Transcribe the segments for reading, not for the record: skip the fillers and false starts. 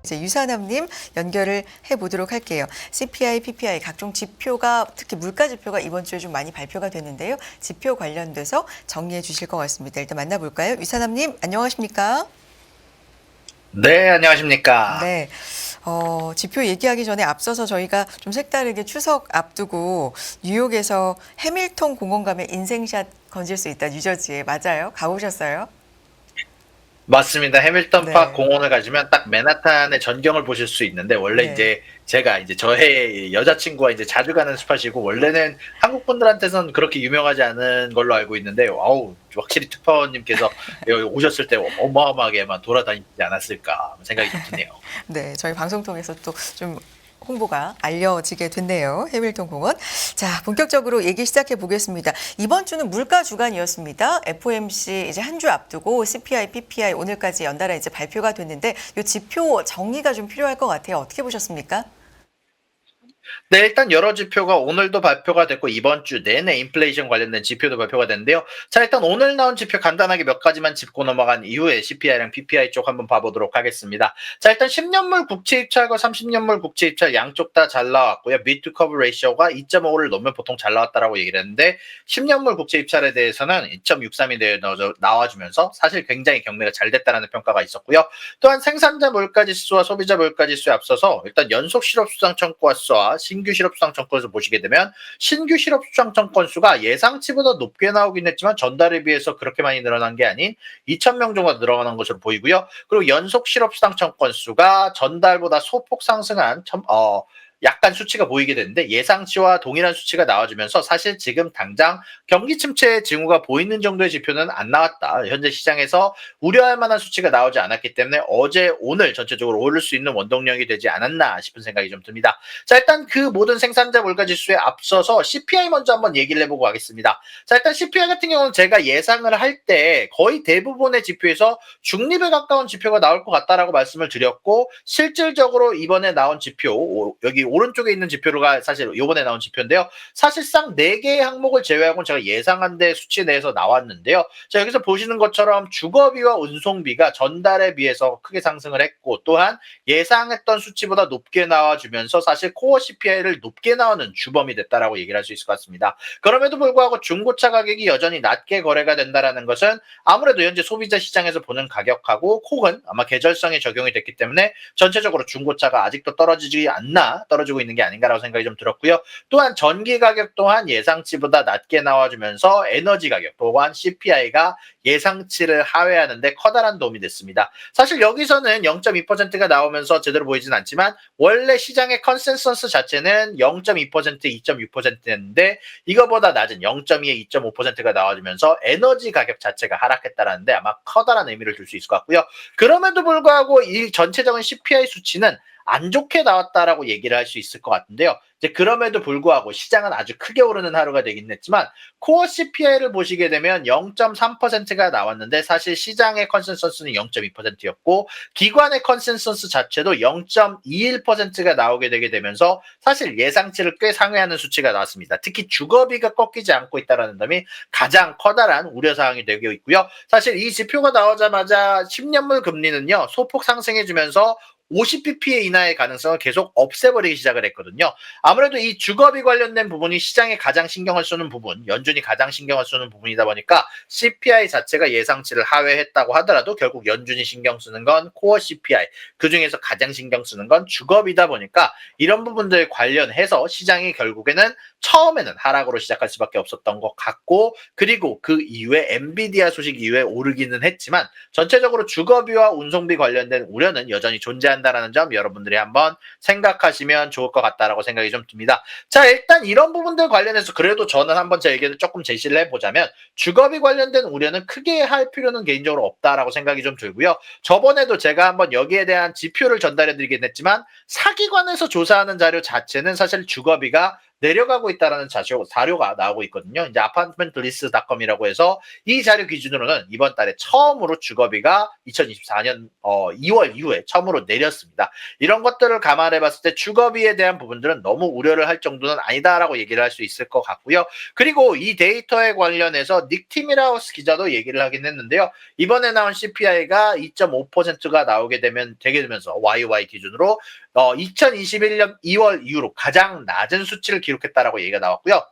이제 유사남님 연결을 해보도록 할게요. CPI, PPI 각종 지표가 특히 물가 지표가 이번 주에 좀 많이 발표가 됐는데요. 지표 관련돼서 정리해 주실 것 같습니다. 일단 만나볼까요? 유사남님 안녕하십니까? 네, 안녕하십니까. 네. 지표 얘기하기 전에 앞서서 저희가 좀 색다르게 추석 앞두고 뉴욕에서 해밀턴 공원 가면 인생샷 건질 수 있다. 뉴저지에 맞아요? 가보셨어요? 맞습니다. 해밀턴 파크 네. 공원을 가시면 딱 맨하탄의 전경을 보실 수 있는데, 원래 네. 이제 제가 이제 저의 여자친구와 이제 자주 가는 스팟이고, 원래는 한국 분들한테선 그렇게 유명하지 않은 걸로 알고 있는데, 아우, 확실히 투파원님께서 여기 오셨을 때 어마어마하게만 돌아다니지 않았을까 생각이 좀 드네요. 네, 저희 방송 통해서 또 좀 홍보가 알려지게 됐네요. 해밀턴 공원. 자, 본격적으로 얘기 시작해 보겠습니다. 이번 주는 물가 주간이었습니다. FOMC 이제 한 주 앞두고 CPI, PPI 오늘까지 연달아 이제 발표가 됐는데 이 지표 정리가 좀 필요할 것 같아요. 어떻게 보셨습니까? 네, 일단 여러 지표가 오늘도 발표가 됐고 이번 주 내내 인플레이션 관련된 지표도 발표가 됐는데요. 자, 일단 오늘 나온 지표 간단하게 몇 가지만 짚고 넘어간 이후에 CPI랑 PPI 쪽 한번 봐보도록 하겠습니다. 자, 일단 10년물 국채 입찰과 30년물 국채 입찰 양쪽 다 잘 나왔고요. 미드 커브 레이셔가 2.5를 넘으면 보통 잘 나왔다라고 얘기를 했는데 10년물 국채 입찰에 대해서는 2.63이 나와주면서 사실 굉장히 경매가 잘 됐다라는 평가가 있었고요. 또한 생산자 물가지수와 소비자 물가지수에 앞서서 일단 연속 실업수당 청구와 수와 신규 실업수당 청구에서 보시게 되면 신규 실업수당 청구 수가 예상치보다 높게 나오긴 했지만 전달에 비해서 그렇게 많이 늘어난 게 아닌 2,000명 정도 늘어난 것으로 보이고요. 그리고 연속 실업수당 청구 수가 전달보다 소폭 상승한 약간 수치가 보이게 되는데 예상치와 동일한 수치가 나와주면서 사실 지금 당장 경기 침체의 징후가 보이는 정도의 지표는 안 나왔다. 현재 시장에서 우려할 만한 수치가 나오지 않았기 때문에 어제 오늘 전체적으로 오를 수 있는 원동력이 되지 않았나 싶은 생각이 좀 듭니다. 자, 일단 그 모든 생산자 물가 지수에 앞서서 CPI 먼저 한번 얘기를 해보고 가겠습니다. 자, 일단 CPI 같은 경우는 제가 예상을 할 때 거의 대부분의 지표에서 중립에 가까운 지표가 나올 것 같다라고 말씀을 드렸고 실질적으로 이번에 나온 지표 여기 오른쪽에 있는 지표가 사실 이번에 나온 지표인데요. 사실상 4개의 항목을 제외하고는 제가 예상한 데 수치 내에서 나왔는데요. 자, 여기서 보시는 것처럼 주거비와 운송비가 전달에 비해서 크게 상승을 했고 또한 예상했던 수치보다 높게 나와주면서 사실 코어 CPI를 높게 나오는 주범이 됐다라고 얘기를 할 수 있을 것 같습니다. 그럼에도 불구하고 중고차 가격이 여전히 낮게 거래가 된다라는 것은 아무래도 현재 소비자 시장에서 보는 가격하고 혹은 아마 계절성에 적용이 됐기 때문에 전체적으로 중고차가 아직도 떨어지고 있는 게 아닌가라고 생각이 좀 들었고요. 또한 전기 가격 또한 예상치보다 낮게 나와주면서 에너지 가격 또한 CPI가 예상치를 하회하는데 커다란 도움이 됐습니다. 사실 여기서는 0.2%가 나오면서 제대로 보이진 않지만 원래 시장의 컨센서스 자체는 0.2%, 2.6%였는데 이거보다 낮은 0.2에 2.5%가 나와주면서 에너지 가격 자체가 하락했다라는데 아마 커다란 의미를 줄 수 있을 것 같고요. 그럼에도 불구하고 이 전체적인 CPI 수치는 안 좋게 나왔다라고 얘기를 할 수 있을 것 같은데요. 이제 그럼에도 불구하고 시장은 아주 크게 오르는 하루가 되긴 했지만 코어 CPI를 보시게 되면 0.3%가 나왔는데 사실 시장의 컨센서스는 0.2%였고 기관의 컨센서스 자체도 0.21%가 나오게 되게 되면서 사실 예상치를 꽤 상회하는 수치가 나왔습니다. 특히 주거비가 꺾이지 않고 있다는 점이 가장 커다란 우려사항이 되고 있고요. 사실 이 지표가 나오자마자 10년물 금리는요 소폭 상승해주면서 50bp 이하의 가능성을 계속 없애버리기 시작을 했거든요. 아무래도 이 주거비 관련된 부분이 시장에 가장 신경을 쓰는 부분, 연준이 가장 신경을 쓰는 부분이다 보니까 CPI 자체가 예상치를 하회했다고 하더라도 결국 연준이 신경 쓰는 건 코어 CPI, 그중에서 가장 신경 쓰는 건 주거비다 보니까 이런 부분들 관련해서 시장이 결국에는 처음에는 하락으로 시작할 수밖에 없었던 것 같고 그리고 그 이후에 엔비디아 소식 이후에 오르기는 했지만 전체적으로 주거비와 운송비 관련된 우려는 여전히 존재한다라는 점 여러분들이 한번 생각하시면 좋을 것 같다라고 생각이 좀 듭니다. 자, 일단 이런 부분들 관련해서 그래도 저는 한번 제 의견을 조금 제시를 해보자면 주거비 관련된 우려는 크게 할 필요는 개인적으로 없다라고 생각이 좀 들고요. 저번에도 제가 한번 여기에 대한 지표를 전달해 드리긴 했지만 사기관에서 조사하는 자료 자체는 사실 주거비가 내려가고 있다라는 자료가 나오고 있거든요. 이제 apartmentlist.com이라고 해서 이 자료 기준으로는 이번 달에 처음으로 주거비가 2024년 2월 이후에 처음으로 내렸습니다. 이런 것들을 감안해 봤을 때 주거비에 대한 부분들은 너무 우려를 할 정도는 아니다라고 얘기를 할 수 있을 것 같고요. 그리고 이 데이터에 관련해서 닉 티밀하우스 기자도 얘기를 하긴 했는데요. 이번에 나온 CPI가 2.5%가 되게 되면서 YOY 기준으로 2021년 2월 이후로 가장 낮은 수치를 기록했다라고 얘기가 나왔고요.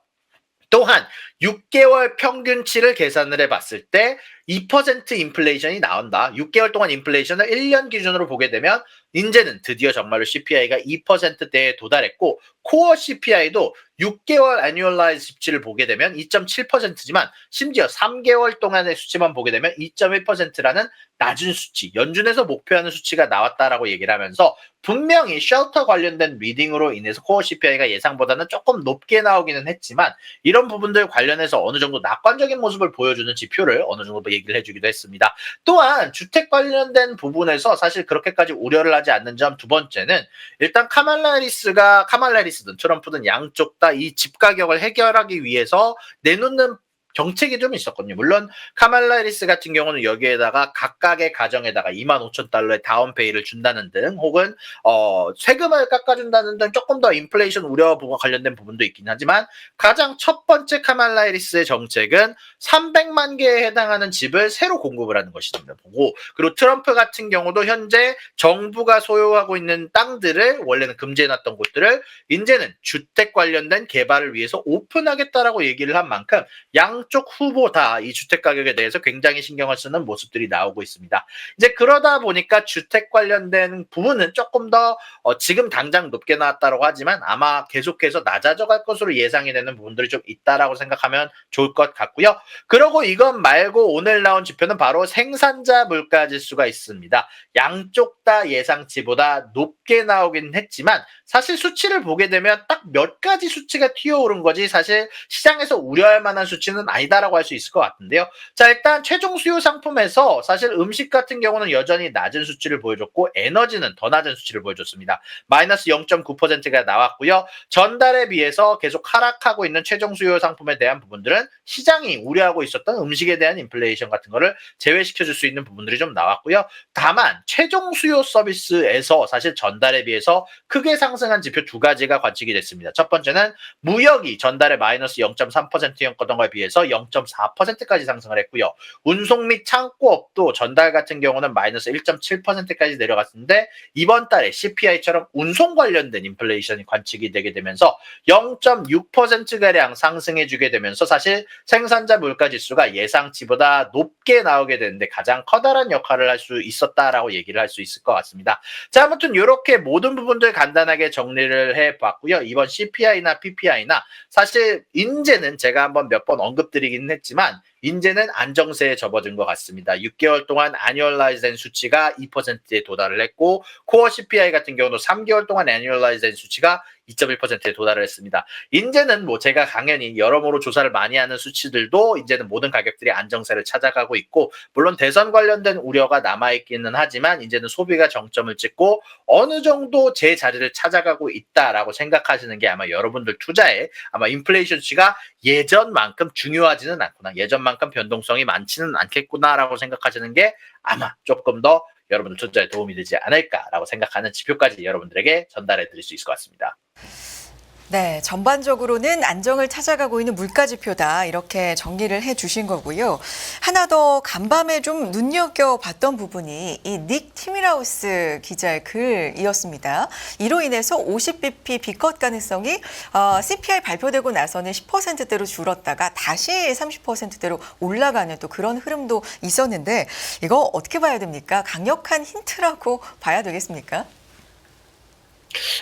또한 6개월 평균치를 계산을 해봤을 때 2% 인플레이션이 나온다. 6개월 동안 인플레이션을 1년 기준으로 보게 되면 이제는 드디어 정말로 CPI가 2%대에 도달했고 코어 CPI도 6개월 애뉴얼라이즈 수치를 보게 되면 2.7%지만 심지어 3개월 동안의 수치만 보게 되면 2.1%라는 낮은 수치, 연준에서 목표하는 수치가 나왔다라고 얘기를 하면서 분명히 쉘터 관련된 리딩으로 인해서 코어 CPI가 예상보다는 조금 높게 나오기는 했지만 이런 부분들 관련해서 어느 정도 낙관적인 모습을 보여주는 지표를 어느 정도 얘기를 해주기도 했습니다. 또한 주택 관련된 부분에서 사실 그렇게까지 우려를 하지 않는 점 두 번째는 일단 카말라 해리스든 트럼프든 양쪽 다 이 집 가격을 해결하기 위해서 내놓는 정책이 좀 있었거든요. 물론 카말라 해리스 같은 경우는 여기에다가 각각의 가정에다가 25,000달러의 다운페이를 준다는 등 혹은 세금을 깎아준다는 등 조금 더 인플레이션 우려와 관련된 부분도 있긴 하지만 가장 첫 번째 카말라 해리스의 정책은 300만 개에 해당하는 집을 새로 공급을 하는 것입니다. 그리고 트럼프 같은 경우도 현재 정부가 소유하고 있는 땅들을 원래는 금지해놨던 곳들을 이제는 주택 관련된 개발을 위해서 오픈하겠다라고 얘기를 한 만큼 양쪽 후보 다 이 주택 가격에 대해서 굉장히 신경을 쓰는 모습들이 나오고 있습니다. 이제 그러다 보니까 주택 관련된 부분은 조금 더 지금 당장 높게 나왔다고 하지만 아마 계속해서 낮아져 갈 것으로 예상이 되는 부분들이 좀 있다라고 생각하면 좋을 것 같고요. 그리고 이것 말고 오늘 나온 지표는 바로 생산자 물가 지수가 있습니다. 양쪽 다 예상치보다 높게 나오긴 했지만 사실 수치를 보게 되면 딱 몇 가지 수치가 튀어오른 거지 사실 시장에서 우려할 만한 수치는 아니다라고 할 수 있을 것 같은데요. 자, 일단 최종 수요 상품에서 사실 음식 같은 경우는 여전히 낮은 수치를 보여줬고 에너지는 더 낮은 수치를 보여줬습니다. 마이너스 0.9%가 나왔고요. 전달에 비해서 계속 하락하고 있는 최종 수요 상품에 대한 부분들은 시장이 우려하고 있었던 음식에 대한 인플레이션 같은 거를 제외시켜줄 수 있는 부분들이 좀 나왔고요. 다만 최종 수요 서비스에서 사실 전달에 비해서 크게 상승한 지표 두 가지가 관측이 됐습니다. 첫 번째는 무역이 전달에 마이너스 0.3%였던 거에 비해서 0.4%까지 상승을 했고요. 운송 및 창고업도 전달 같은 경우는 마이너스 1.7%까지 내려갔는데 이번 달에 CPI처럼 운송 관련된 인플레이션이 관측이 되게 되면서 0.6%가량 상승해주게 되면서 사실 생산자 물가지수가 예상치보다 높게 나오게 되는데 가장 커다란 역할을 할 수 있었다라고 얘기를 할 수 있을 것 같습니다. 자, 아무튼 이렇게 모든 부분들 간단하게 정리를 해봤고요. 이번 CPI나 PPI나 사실 인제는 제가 한번 몇 번 언급드리긴 했지만 인제는 안정세에 접어든 것 같습니다. 6개월 동안 애뉴얼라이즈 된 수치가 2%에 도달을 했고 코어 CPI 같은 경우도 3개월 동안 애뉴얼라이즈 된 수치가 2.1%에 도달을 했습니다. 이제는 제가 당연히 여러모로 조사를 많이 하는 수치들도 이제는 모든 가격들이 안정세를 찾아가고 있고 물론 대선 관련된 우려가 남아있기는 하지만 이제는 소비가 정점을 찍고 어느 정도 제 자리를 찾아가고 있다라고 생각하시는 게 아마 여러분들 투자에 아마 인플레이션 수치가 예전만큼 중요하지는 않구나. 예전만큼 변동성이 많지는 않겠구나라고 생각하시는 게 아마 조금 더 여러분들 투자에 도움이 되지 않을까라고 생각하는 지표까지 여러분들에게 전달해 드릴 수 있을 것 같습니다. 네, 전반적으로는 안정을 찾아가고 있는 물가 지표다 이렇게 정리를 해주신 거고요. 하나 더 간밤에 좀 눈여겨봤던 부분이 이 닉 티밀하우스 기자의 글이었습니다. 이로 인해서 50bp 비컷 가능성이 CPI 발표되고 나서는 10%대로 줄었다가 다시 30%대로 올라가는 또 그런 흐름도 있었는데 이거 어떻게 봐야 됩니까? 강력한 힌트라고 봐야 되겠습니까?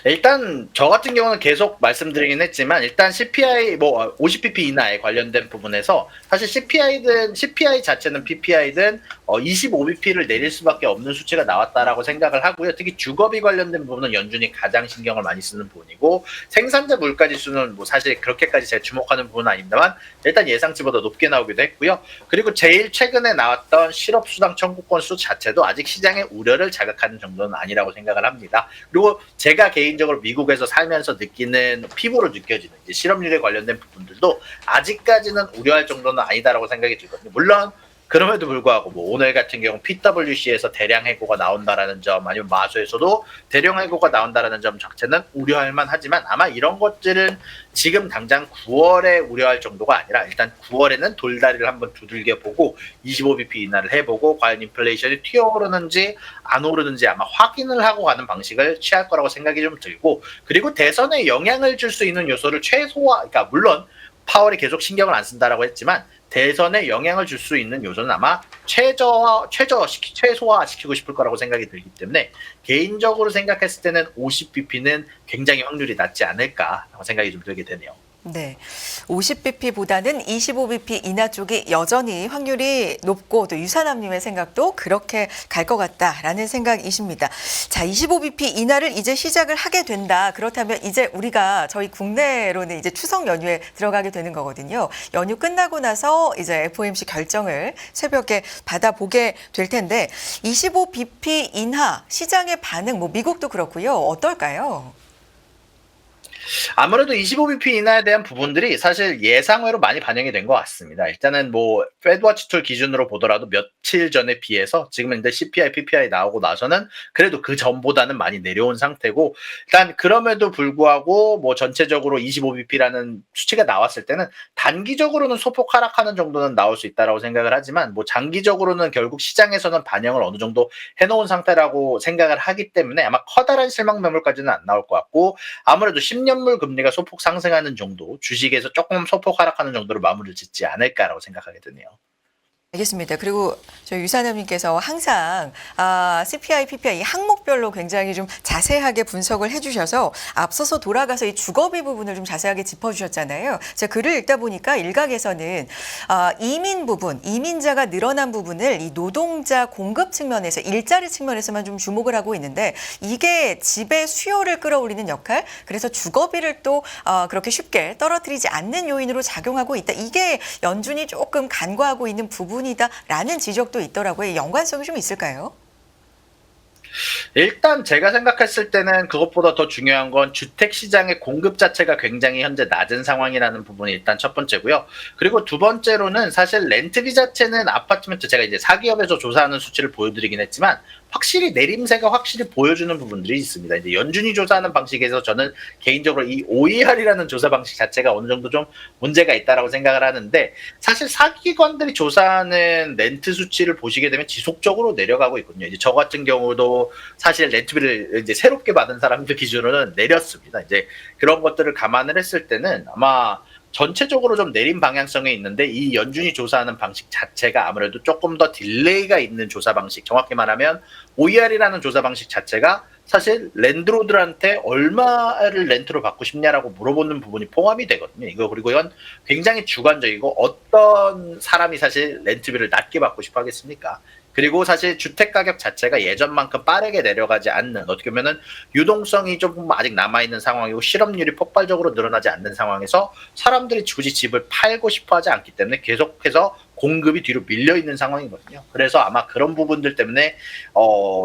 일단 저 같은 경우는 계속 말씀드리긴 했지만 일단 CPI 50pp 이나에 관련된 부분에서 사실 CPI 자체는 PPI든 25bp를 내릴 수밖에 없는 수치가 나왔다라고 생각을 하고요. 특히 주거비 관련된 부분은 연준이 가장 신경을 많이 쓰는 부분이고 생산자 물가지수는 사실 그렇게까지 제가 주목하는 부분은 아닙니다만 일단 예상치보다 높게 나오기도 했고요. 그리고 제일 최근에 나왔던 실업수당 청구 건수 자체도 아직 시장의 우려를 자극하는 정도는 아니라고 생각을 합니다. 그리고 제가 제가 개인적으로 미국에서 살면서 느끼는 피부로 느껴지는 이제 실업률에 관련된 부분들도 아직까지는 우려할 정도는 아니다라고 생각이 들거든요. 물론 그럼에도 불구하고 뭐 오늘 같은 경우 PwC에서 대량 해고가 나온다라는 점, 아니면 마소에서도 대량 해고가 나온다라는 점 자체는 우려할 만하지만, 아마 이런 것들은 지금 당장 9월에 우려할 정도가 아니라 일단 9월에는 돌다리를 한번 두들겨 보고 25bp 인하를 해보고 과연 인플레이션이 튀어오르는지 안 오르는지 아마 확인을 하고 가는 방식을 취할 거라고 생각이 좀 들고, 그리고 대선에 영향을 줄 수 있는 요소를 최소화, 그러니까 물론 파월이 계속 신경을 안 쓴다라고 했지만 대선에 영향을 줄 수 있는 요소는 아마 최소화시키고 싶을 거라고 생각이 들기 때문에, 개인적으로 생각했을 때는 50bp는 굉장히 확률이 낮지 않을까라고 생각이 좀 들게 되네요. 네, 50bp보다는 25bp 인하 쪽이 여전히 확률이 높고, 또 유사남님의 생각도 그렇게 갈 것 같다라는 생각이십니다. 자, 25bp 인하를 이제 시작을 하게 된다. 그렇다면 이제 우리가 저희 국내로는 이제 추석 연휴에 들어가게 되는 거거든요. 연휴 끝나고 나서 이제 FOMC 결정을 새벽에 받아보게 될 텐데, 25bp 인하 시장의 반응, 뭐 미국도 그렇고요. 어떨까요? 아무래도 25bp 인하에 대한 부분들이 사실 예상외로 많이 반영이 된 것 같습니다. 일단은 뭐 페드워치 툴 기준으로 보더라도 며칠 전에 비해서 지금은 이제 CPI, PPI 나오고 나서는 그래도 그 전보다는 많이 내려온 상태고, 일단 그럼에도 불구하고 뭐 전체적으로 25bp라는 수치가 나왔을 때는 단기적으로는 소폭 하락하는 정도는 나올 수 있다라고 생각을 하지만, 뭐 장기적으로는 결국 시장에서는 반영을 어느 정도 해놓은 상태라고 생각을 하기 때문에 아마 커다란 실망 매물까지는 안 나올 것 같고, 아무래도 10년물 금리가 소폭 상승하는 정도, 주식에서 조금 소폭 하락하는 정도로 마무리를 짓지 않을까라고 생각하게 되네요. 알겠습니다. 그리고 저희 유사남님께서 항상 CPI, PPI 이 항목별로 굉장히 좀 자세하게 분석을 해주셔서 앞서서 돌아가서 이 주거비 부분을 좀 자세하게 짚어주셨잖아요. 제가 글을 읽다 보니까 일각에서는 이민 부분, 이민자가 늘어난 부분을 이 노동자 공급 측면에서, 일자리 측면에서만 좀 주목을 하고 있는데, 이게 집의 수요를 끌어올리는 역할, 그래서 주거비를 또 그렇게 쉽게 떨어뜨리지 않는 요인으로 작용하고 있다. 이게 연준이 조금 간과하고 있는 부분이다라는 지적도 있더라고요. 연관성이 좀 있을까요? 일단 제가 생각했을 때는 그것보다 더 중요한 건 주택 시장의 공급 자체가 굉장히 현재 낮은 상황이라는 부분이 일단 첫 번째고요. 그리고 두 번째로는 사실 렌트비 자체는 아파트먼트, 제가 이제 사기업에서 조사하는 수치를 보여드리긴 했지만 확실히 내림세가 확실히 보여주는 부분들이 있습니다. 이제 연준이 조사하는 방식에서 저는 개인적으로 이 OER이라는 조사 방식 자체가 어느 정도 좀 문제가 있다라고 생각을 하는데, 사실 사기관들이 조사하는 렌트 수치를 보시게 되면 지속적으로 내려가고 있거든요. 이제 저 같은 경우도 사실 렌트비를 이제 새롭게 받은 사람들 기준으로는 내렸습니다. 이제 그런 것들을 감안을 했을 때는 아마 전체적으로 좀 내림 방향성에 있는데, 이 연준이 조사하는 방식 자체가 아무래도 조금 더 딜레이가 있는 조사 방식, 정확히 말하면 OER이라는 조사 방식 자체가 사실 랜드로드한테 얼마를 렌트로 받고 싶냐라고 물어보는 부분이 포함이 되거든요. 그리고 이건 굉장히 주관적이고, 어떤 사람이 사실 렌트비를 낮게 받고 싶어 하겠습니까? 그리고 사실 주택 가격 자체가 예전만큼 빠르게 내려가지 않는, 어떻게 보면은 유동성이 조금 아직 남아있는 상황이고 실업률이 폭발적으로 늘어나지 않는 상황에서 사람들이 굳이 집을 팔고 싶어 하지 않기 때문에 계속해서 공급이 뒤로 밀려 있는 상황이거든요. 그래서 아마 그런 부분들 때문에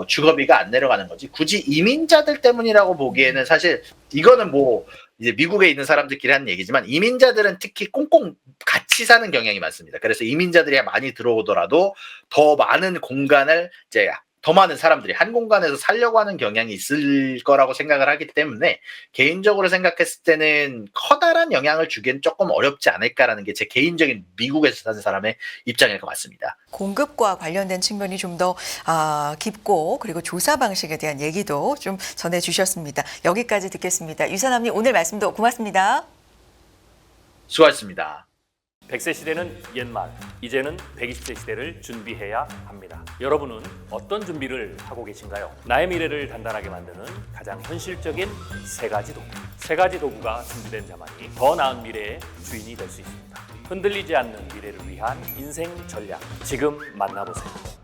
주거비가 안 내려가는 거지, 굳이 이민자들 때문이라고 보기에는 사실 이거는 뭐 이제 미국에 있는 사람들끼리 하는 얘기지만, 이민자들은 특히 꽁꽁 같이 사는 경향이 많습니다. 그래서 이민자들이 많이 들어오더라도 더 많은 공간을, 이제 더 많은 사람들이 한 공간에서 살려고 하는 경향이 있을 거라고 생각을 하기 때문에, 개인적으로 생각했을 때는 커다란 영향을 주기엔 조금 어렵지 않을까라는 게 제 개인적인 미국에서 사는 사람의 입장일 것 같습니다. 공급과 관련된 측면이 좀 더 깊고, 그리고 조사 방식에 대한 얘기도 좀 전해주셨습니다. 여기까지 듣겠습니다. 유사남님, 오늘 말씀도 고맙습니다. 수고하셨습니다. 100세 시대는 옛말, 이제는 120세 시대를 준비해야 합니다. 여러분은 어떤 준비를 하고 계신가요? 나의 미래를 단단하게 만드는 가장 현실적인 세 가지 도구. 세 가지 도구가 준비된 자만이 더 나은 미래의 주인이 될 수 있습니다. 흔들리지 않는 미래를 위한 인생 전략. 지금 만나보세요.